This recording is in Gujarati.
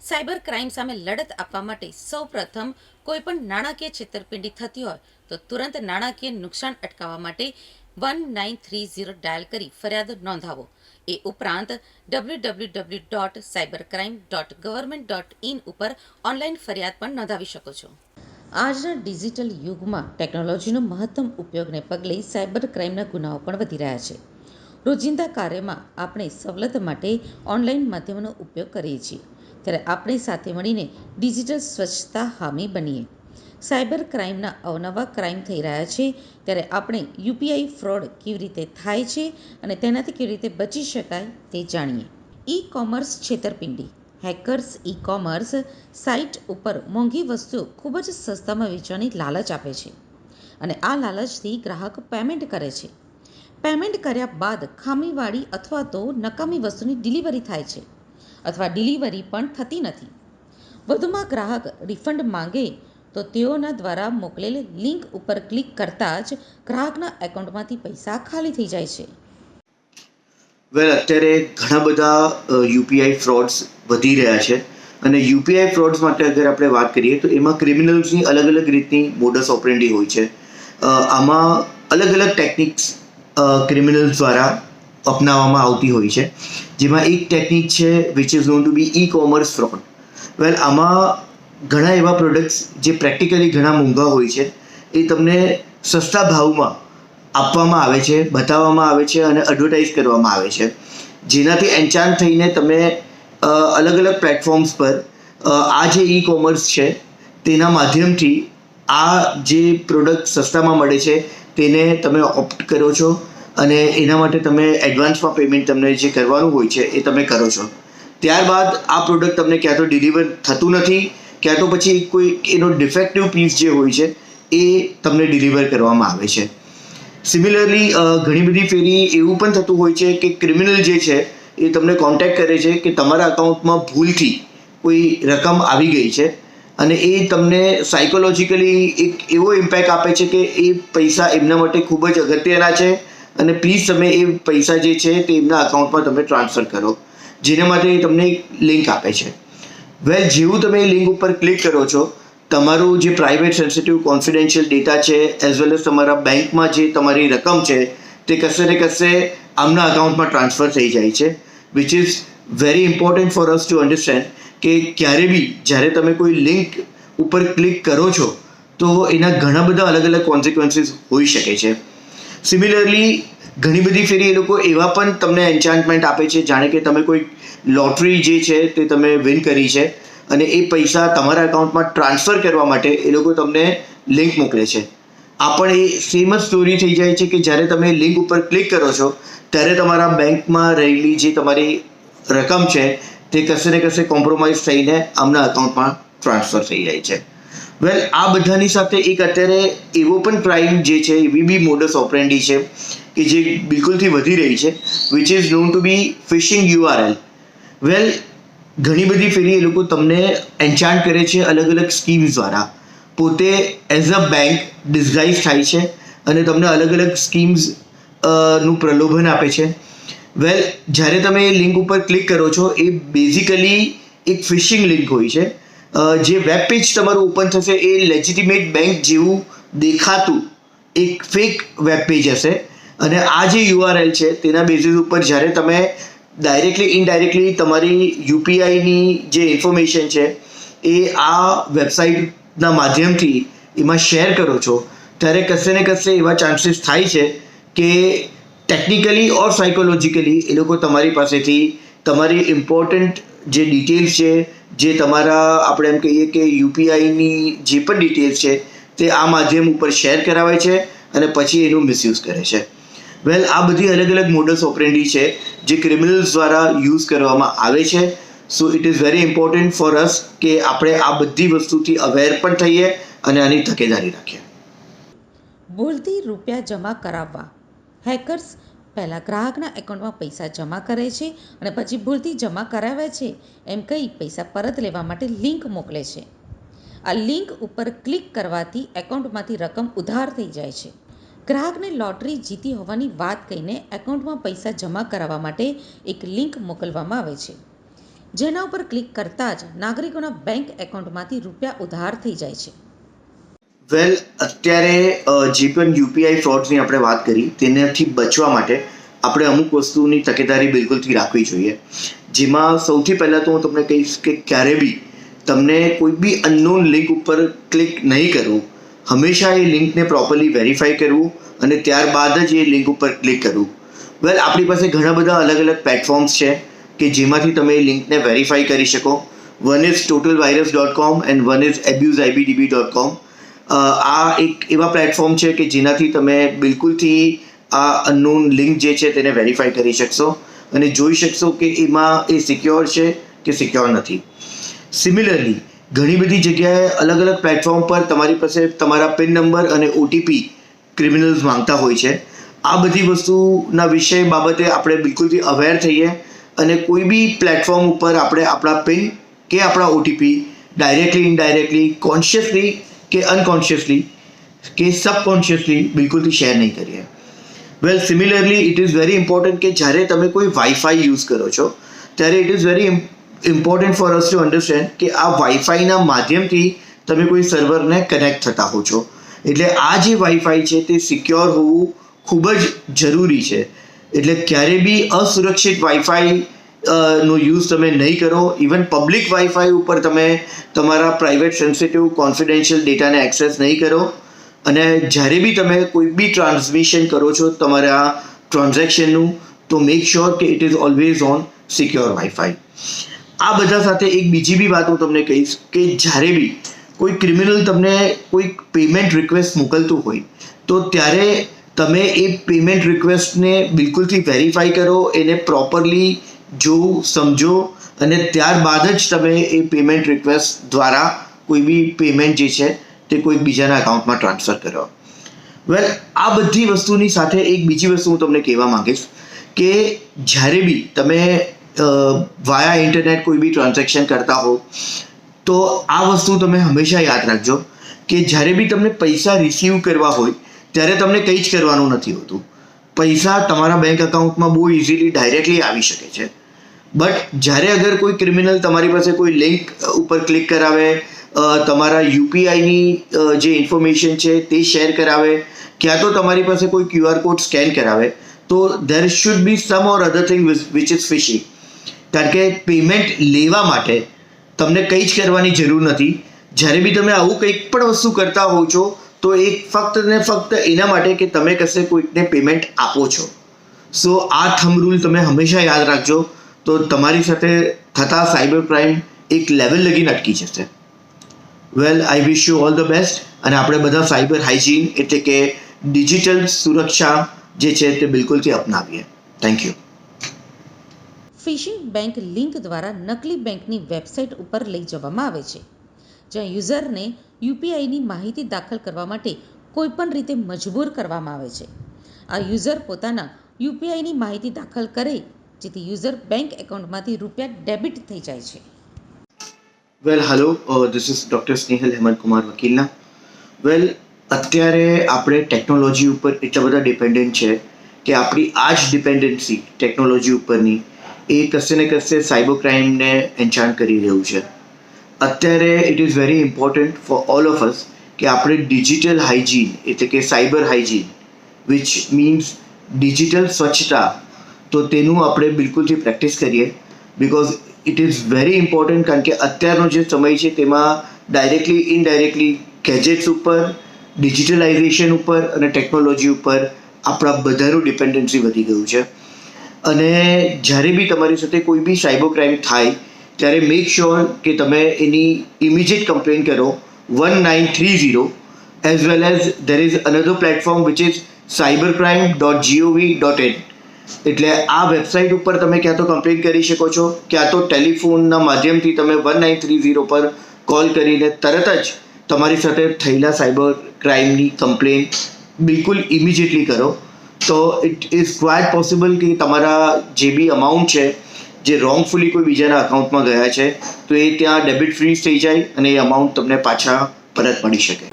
સાયબર ક્રાઇમ સામે લડત આપવા માટે સૌપ્રથમ કોઈપણ નાણાકીય છેતરપિંડી થતી હોય તો તુરંત નાણાકીય નુકસાન અટકાવવા માટે 1930 ડાયલ કરી ફરિયાદ નોંધાવો. એ ઉપરાંત www.cybercrime.government.in ઉપર ઓનલાઈન ફરિયાદ પણ નોંધાવી શકો છો. આજના ડિજિટલ યુગમાં ટેકનોલોજીનો મહત્તમ ઉપયોગને પગલે સાયબર ક્રાઇમના ગુનાઓ પણ વધી રહ્યા છે. રોજિંદા કાર્યમાં આપણે સવલત માટે ઓનલાઈન માધ્યમોનો ઉપયોગ કરીએ છીએ, ત્યારે આપણે સાથે મળીને ડિજિટલ સ્વચ્છતા હામી બનીએ. સાયબર ક્રાઇમના અવનવા ક્રાઇમ થઈ રહ્યા છે, ત્યારે આપણે યુપીઆઈ ફ્રોડ કેવી રીતે થાય છે અને તેનાથી કેવી રીતે બચી શકાય તે જાણીએ. ઈ કોમર્સ છેતરપિંડી. હેકર્સ ઈ કોમર્સ સાઇટ ઉપર મોંઘી વસ્તુઓ ખૂબ જ સસ્તામાં વેચવાની લાલચ આપે છે અને આ લાલચથી ગ્રાહક પેમેન્ટ કરે છે. પેમેન્ટ કર્યા બાદ ખામીવાળી અથવા તો નકામી વસ્તુની ડિલિવરી થાય છે અથવા ડિલિવરી પણ થતી નથી. વધુમાં ગ્રાહક રિફંડ માંગે તો તેઓના દ્વારા મોકલેલ લિંક ઉપર ક્લિક કરતાં જ ગ્રાહકના એકાઉન્ટમાંથી પૈસા ખાલી થઈ જાય છે. અત્યારે ઘણા બધા યુપીઆઈ ફ્રોડ્સ વધી રહ્યા છે અને યુપીઆઈ ફ્રોડ્સ માટે અગર આપણે વાત કરીએ તો એમાં ક્રિમિનલ્સની અલગ અલગ રીતની મોડસ ઓપરેન્ડી હોય છે. આમાં અલગ અલગ ટેકનિક્સ ક્રિમિનલ્સ દ્વારા અપનાવવામાં આવતી હોય છે, જેમાં એક ટેકનિક છે which is known to be e commerce fraud. આમાં ઘણા એવા પ્રોડક્ટ્સ જે પ્રેક્ટિકલી ઘણા મોંઘા હોય છે એ તમને સસ્તા ભાવમાં આપવામાં આવે છે, બતાવવામાં આવે છે અને એડવર્ટાઇઝ કરવામાં આવે છે, જેનાથી એન્ચાન્ટ થઈને તમે અલગ અલગ પ્લેટફોર્મ્સ પર આ જે ઈ કોમર્સ છે તેના માધ્યમથી આ જે પ્રોડક્ટ સસ્તામાં મળે છે તેને તમે ઓપ્ટ કરો છો અને એના માટે તમે એડવાન્સમાં પેમેન્ટ તમને જે કરવાનું હોય છે એ તમે કરો છો. ત્યારબાદ આ પ્રોડક્ટ તમને ક્યાં તો ડિલિવર થતું નથી, ક્યાં તો પછી કોઈ એનો ડિફેક્ટિવ પીસ જે હોય છે એ તમને ડિલિવર કરવામાં આવે છે. સિમિલરલી ઘણી બધી ફેરી એવું પણ થતું હોય છે કે ક્રિમિનલ જે છે એ તમને કોન્ટેક્ટ કરે છે કે તમારા અકાઉન્ટમાં ભૂલથી કોઈ રકમ આવી ગઈ છે અને એ તમને સાયકોલોજીકલી એક એવો ઇમ્પેક્ટ આપે છે કે એ પૈસા એમના માટે ખૂબ જ અગત્યના છે અને પ્લીઝ તમે એ પૈસા જે છે તે એમના અકાઉન્ટમાં તમે ટ્રાન્સફર કરો, જેના માટે એ તમને એક લિંક આપે છે. જેવું તમે એ લિંક ઉપર ક્લિક કરો છો, તમારું જે પ્રાઇવેટ સેન્સિટિવ કોન્ફિડેન્શિયલ ડેટા છે એઝ વેલ એઝ તમારા બેંકમાં જે તમારી રકમ છે તે કશે ને કશે આમના અકાઉન્ટમાં ટ્રાન્સફર થઈ જાય છે, which is very important for us to understand કે ક્યારે બી જ્યારે તમે કોઈ લિંક ઉપર ક્લિક કરો છો તો એના ઘણા બધા અલગ અલગ કોન્સિક્વન્સીસ હોઈ શકે છે. સિમિલરલી ઘણી બધી ફેરી એ લોકો એવા પણ તમને એન્ચાન્ટમેન્ટ આપે છે, જાણે કે તમે કોઈ લોટરી જે છે તે તમે વિન કરી છે અને એ પૈસા તમારા અકાઉન્ટમાં ટ્રાન્સફર કરવા માટે એ લોકો તમને લિંક મોકલે છે. આ પણ એ સેમ જ સ્ટોરી થઈ જાય છે કે જ્યારે તમે લિંક ઉપર ક્લિક કરો છો ત્યારે તમારા બેંકમાં રહેલી જે તમારી રકમ છે તે કશે ને કશે કોમ્પ્રોમાઇઝ થઈને આમના અકાઉન્ટમાં ટ્રાન્સફર થઈ જાય છે. આ બધાની સાથે એક અત્યારે એવો પણ ક્રાઇમ જે છે, એવી બી મોડસ ઓપરેન્ડી છે કે જે બિલકુલથી વધી રહી છે, which is known to be phishing URL. ઘણી બધી ફેરી એ લોકો તમને એન્ચાન્ટ કરે છે અલગ અલગ સ્કીમ્સ દ્વારા. પોતે એઝ અ બેંક ડિસ્ગાઇઝ થાય છે અને તમને અલગ અલગ સ્કીમ્સ નું પ્રલોભન આપે છે. જ્યારે તમે એ લિંક ઉપર ક્લિક કરો છો એ બેઝિકલી એક ફિશિંગ લિંક હોય છે. જે વેબ પેજ તમારું ઓપન થશે એ લેજિટિમેટ બેંક જેવું દેખાતું એક ફેક વેબ પેજ હશે અને આ જે URL છે તેના બેઝિસ ઉપર જ્યારે તમે ડાયરેક્ટલી ઇનડાયરેક્ટલી તમારી યુપીઆઈની જે ઇન્ફોર્મેશન છે એ આ વેબસાઇટના માધ્યમથી એમાં શેર કરો છો, ત્યારે કશે ને કશે એવા ચાન્સીસ થાય છે કે ટેકનિકલી ઓર સાયકોલોજીકલી એ લોકો તમારી પાસેથી તમારી ઇમ્પોર્ટન્ટ જે ડિટેલ્સ છે, જે તમારા આપણે એમ કહીએ કે યુપીઆઈની જે પણ ડિટેલ્સ છે તે આ માધ્યમ ઉપર શેર કરાવે છે અને પછી એનું મિસયુઝ કરે છે. આ બધી અલગ અલગ મોડસ ઓપરેન્ડી છે જે ક્રિમિનલ્સ દ્વારા યુઝ કરવામાં આવે છે. So it is very important for અસ કે આપણે આ બધી વસ્તુથી અવેર પણ થઈએ અને આની તકેદારી રાખીએ. ભૂલથી રૂપિયા જમા કરાવવા. હેકર્સ પહેલાં ગ્રાહકના એકાઉન્ટમાં પૈસા જમા કરે છે અને પછી ભૂલથી જમા કરાવ્યા છે એમ કહી પૈસા પરત લેવા માટે લિંક મોકલે છે. આ લિંક ઉપર ક્લિક કરવાથી એકાઉન્ટમાંથી રકમ ઉધાર થઈ જાય છે. ગ્રાહકને લોટરી જીતી હોવાની વાત કહીને એકાઉન્ટમાં પૈસા જમા કરાવવા માટે એક લિંક મોકલવામાં આવે છે. જેના ઉપર ક્લિક કરતાં જ નાગરિકોના બેંક એકાઉન્ટમાંથી રૂપિયા ઉધાર થઈ જાય છે. વેલ, અત્યારે જે પણ યુપીઆઈ ફ્રોડ્સની આપણે વાત કરી તેનાથી બચવા માટે આપણે અમુક વસ્તુની તકેદારી બિલકુલથી રાખવી જોઈએ. જેમાં સૌથી પહેલાં તો હું તમને કહીશ કે ક્યારે બી તમને કોઈ બી અનનોન લિંક ઉપર ક્લિક નહીં કરવું. હંમેશા એ લિંકને પ્રોપરલી વેરીફાઈ કરવું અને ત્યારબાદ જ એ લિંક ઉપર ક્લિક કરવું. વેલ, આપણી પાસે ઘણા બધા અલગ અલગ પ્લેટફોર્મ્સ છે કે જેમાંથી તમે એ લિંકને વેરીફાઈ કરી શકો. One is totalvirus.com and one is abuseibdb.com. આ એક એવા પ્લેટફોર્મ છે કે જેનાથી તમે બિલકુલથી આ અનનોન લિંક જે છે તેને વેરીફાઈ કરી શકશો અને જોઈ શકશો કે એમાં એ સિક્યોર છે કે સિક્યોર નથી. સિમિલરલી ઘણી બધી જગ્યાએ અલગ અલગ પ્લેટફોર્મ પર તમારી પાસે તમારા પિન નંબર અને ઓટીપી ક્રિમિનલ્સ માંગતા હોય છે. આ બધી વસ્તુના વિષય બાબતે આપણે બિલકુલથી અવેર થઈએ અને કોઈ બી પ્લેટફોર્મ ઉપર આપણે આપણા પિન કે આપણા ઓટીપી ડાયરેક્ટલી ઇનડાયરેક્ટલી કોન્શિયસલી કે અનકોન્શિયસલી કે સબકોન્શિયસલી બિલકુલથી શેર નહીં કરીએ. Well, similarly it is very important કે જ્યારે તમે કોઈ વાઈફાઈ યુઝ કરો છો ત્યારે it is very important for us to understand કે આ વાઈફાઈના માધ્યમથી તમે કોઈ સર્વરને કનેક્ટ થતા હો છો. એટલે આ જે વાઈફાઈ છે તે સિક્યોર હોવું ખૂબ જ જરૂરી છે. એટલે ક્યારે બી અસુરક્ષિત વાઈફાઈ નો યુઝ તમે નહીં કરો. ઇવન પબ્લિક વાઈફાઈ ઉપર તમે તમારા પ્રાઇવેટ સેન્સિટિવ કોન્ફિડેન્શિયલ ડેટાને એક્સેસ નહીં કરો. અને જ્યારે બી તમે કોઈ બી ટ્રાન્સમિશન કરો છો તમારા ટ્રાન્ઝેક્શનનું તો મેક શ્યોર કે it is always on secure wifi. આ બધા સાથે એક બીજી બી વાત હું તમને કહીશ કે જ્યારે બી કોઈ ક્રિમિનલ તમને કોઈ પેમેન્ટ રિક્વેસ્ટ મોકલતું હોય તો ત્યારે તમે એ પેમેન્ટ રિક્વેસ્ટને બિલકુલથી વેરીફાઈ કરો, એને પ્રોપરલી જોવો, સમજો અને ત્યારબાદ જ તમે એ પેમેન્ટ રિક્વેસ્ટ દ્વારા કોઈ બી પેમેન્ટ જે છે તે કોઈ બીજાના અકાઉન્ટમાં ટ્રાન્સફર કરો. વેલ, આ બધી વસ્તુની સાથે એક બીજી વસ્તુ હું તમને કહેવા માંગીશ કે જ્યારે બી તમે વાયા ઇન્ટરનેટ કોઈ બી ટ્રાન્ઝેક્શન કરતા હો તો આ વસ્તુ તમે હંમેશા યાદ રાખજો કે જ્યારે બી તમને પૈસા રિસીવ કરવા હોય ત્યારે તમને કંઈ જ કરવાનું નથી હોતું. પૈસા તમારા બેંક એકાઉન્ટમાં બહુ ઇઝીલી ડાયરેક્ટલી આવી શકે છે. બટ જ્યારે અગર કોઈ ક્રિમિનલ તમારી પાસે કોઈ લિંક ઉપર ક્લિક કરાવે, તમારા યુપીઆઈની જે ઇન્ફોર્મેશન છે તે શેર કરાવે, ક્યાં તો તમારી પાસે કોઈ QR કોડ સ્કેન કરાવે તો there should be some or other thing which is fishy. કારણ કે પેમેન્ટ લેવા માટે તમને કંઈ જ કરવાની જરૂર નથી. જ્યારે બી તમે આવું કંઈક પણ વસ્તુ કરતા હોવ છો તો એ ફક્ત ને ફક્ત એના માટે કે તમે કશે કોઈકને પેમેન્ટ આપો છો. સો આ થંબ રૂલ તમે હંમેશા યાદ રાખજો તો તમારી સાથે થતા સાયબર ક્રાઇમ એક લેવલ લગીને અટકી જશે. Well, I wish you all the best અને આપણે બધા સાયબર હાઇજીન એટલે કે ડિજિટલ સુરક્ષા જે છે તે બિલકુલથી અપનાવીએ. Thank you. Phishing bank link દ્વારા નકલી બેંકની વેબસાઇટ ઉપર લઈ જવામાં આવે છે, જ્યાં યુઝરને યુપીઆઈની માહિતી દાખલ કરવા માટે કોઈપણ રીતે મજબૂર કરવામાં આવે છે. આ યુઝર પોતાના યુપીઆઈની માહિતી દાખલ કરે જેથી યુઝર બેંક એકાઉન્ટમાંથી રૂપિયા ડેબિટ થઈ જાય છે. Well, hello, this is doctor Snehal Hemantkumar વકીલના. વેલ, અત્યારે આપણે ટેકનોલોજી ઉપર એટલા બધા ડિપેન્ડન્ટ છે કે આપણી આ જ ડિપેન્ડન્સી ટેકનોલોજી ઉપરની એ કશે ને કશે સાયબર ક્રાઇમને એન્ચાન્ટ કરી રહ્યું છે. અત્યારે it is very important for all of us કે આપણે ડિજિટલ હાઇજીન એટલે કે cyber hygiene which means digital સ્વચ્છતા તો તેનું આપણે બિલકુલથી પ્રેક્ટિસ કરીએ. Because it is very important કારણ કે અત્યારનો જે સમય છે તેમાં ડાયરેક્ટલી ઇનડાયરેક્ટલી ગેજેટ્સ ઉપર, ડિજિટલાઇઝેશન ઉપર અને ટેકનોલોજી ઉપર આપણા બધાનું ડિપેન્ડન્સી વધી ગયું છે. અને જ્યારે બી તમારી સાથે કોઈ બી સાયબર ક્રાઇમ થાય ત્યારે મેક શ્યોર કે તમે એની ઇમિડિયેટ કમ્પ્લેન કરો 1930 as well as there is another platform which is cybercrime.gov.in. એટલે આ વેબસાઇટ ઉપર તમે ક્યાં તો કમ્પ્લેન કરી શકો છો, ક્યાં તો ટેલિફોનના માધ્યમથી તમે 1930 પર કોલ કરીને તરત જ તમારી સાથે થયેલા સાયબર ક્રાઇમની કમ્પ્લેન બિલકુલ ઇમિડિયેટલી કરો. તો ઇટ ઇઝ ક્વાઇટ પોસિબલ કે તમારા જે બી અમાઉન્ટ છે જે રોંગફુલી કોઈ બીજાના અકાઉન્ટમાં ગયા છે તો એ ત્યાં ડેબિટ ફ્રીઝ થઈ જાય અને એ અમાઉન્ટ તમને પાછા પરત મળી શકે.